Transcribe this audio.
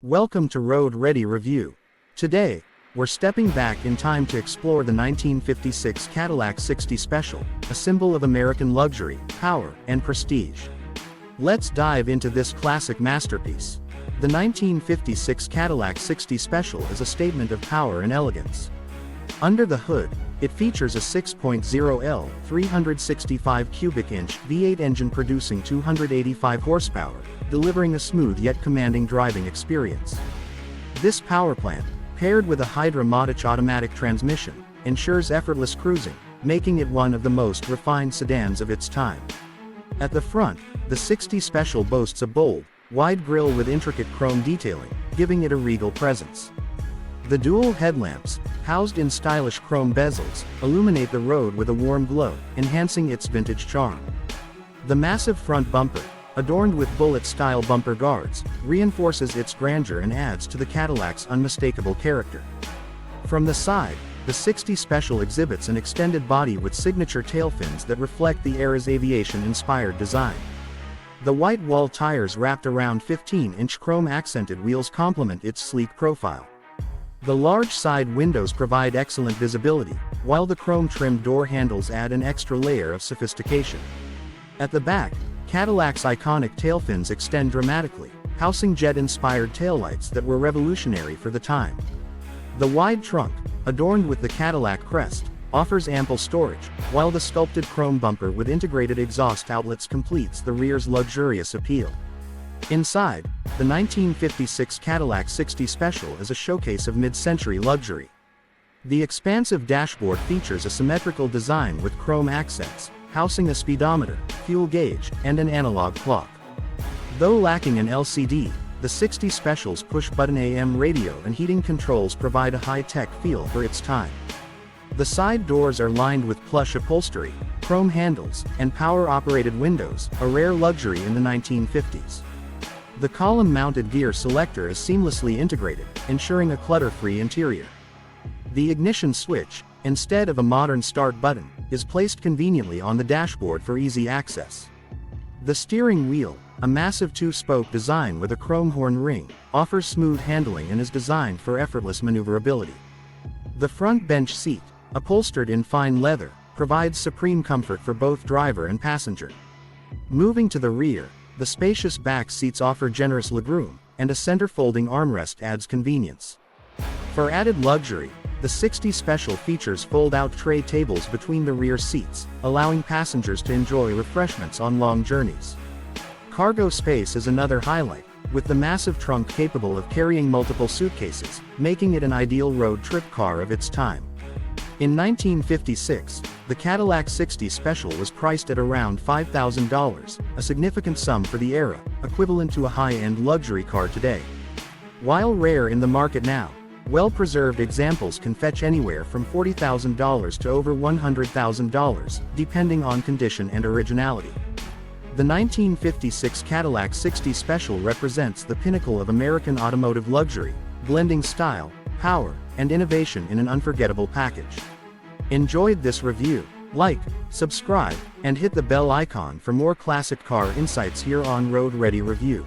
Welcome to Road Ready Review. Today, we're stepping back in time to explore the 1956 Cadillac 60 Special, a symbol of American luxury, power, and prestige. Let's dive into this classic masterpiece. The 1956 Cadillac 60 Special is a statement of power and elegance. Under the hood, it features a 6.0L, 365 cubic inch V8 engine producing 285 horsepower, delivering a smooth yet commanding driving experience. This power plant, paired with a Hydra-Matic automatic transmission, ensures effortless cruising, making it one of the most refined sedans of its time. At the front, the 60 Special boasts a bold, wide grille with intricate chrome detailing, giving it a regal presence. The dual headlamps, housed in stylish chrome bezels, illuminate the road with a warm glow, enhancing its vintage charm. The massive front bumper, adorned with bullet-style bumper guards, reinforces its grandeur and adds to the Cadillac's unmistakable character. From the side, the 60 Special exhibits an extended body with signature tailfins that reflect the era's aviation-inspired design. The white wall tires wrapped around 15-inch chrome-accented wheels complement its sleek profile. The large side windows provide excellent visibility, while the chrome-trimmed door handles add an extra layer of sophistication. At the back, Cadillac's iconic tailfins extend dramatically, housing jet-inspired taillights that were revolutionary for the time. The wide trunk, adorned with the Cadillac crest, offers ample storage, while the sculpted chrome bumper with integrated exhaust outlets completes the rear's luxurious appeal. Inside, the 1956 Cadillac 60 Special is a showcase of mid-century luxury. The expansive dashboard features a symmetrical design with chrome accents, housing a speedometer, fuel gauge, and an analog clock. Though lacking an LCD, the 60 Special's push-button AM radio and heating controls provide a high-tech feel for its time. The side doors are lined with plush upholstery, chrome handles, and power-operated windows, a rare luxury in the 1950s. The column-mounted gear selector is seamlessly integrated, ensuring a clutter-free interior. The ignition switch, instead of a modern start button, is placed conveniently on the dashboard for easy access. The steering wheel, a massive two-spoke design with a chrome horn ring, offers smooth handling and is designed for effortless maneuverability. The front bench seat, upholstered in fine leather, provides supreme comfort for both driver and passenger. Moving to the rear, the spacious back seats offer generous legroom, and a center-folding armrest adds convenience. For added luxury, the 60 Special features fold-out tray tables between the rear seats, allowing passengers to enjoy refreshments on long journeys. Cargo space is another highlight, with the massive trunk capable of carrying multiple suitcases, making it an ideal road trip car of its time. In 1956, the Cadillac 60 Special was priced at around $5,000, a significant sum for the era, equivalent to a high-end luxury car today. While rare in the market now, well-preserved examples can fetch anywhere from $40,000 to over $100,000, depending on condition and originality. The 1956 Cadillac 60 Special represents the pinnacle of American automotive luxury, blending style, power, and innovation in an unforgettable package. Enjoyed this review? Like, subscribe, and hit the bell icon for more classic car insights here on Road Ready Review.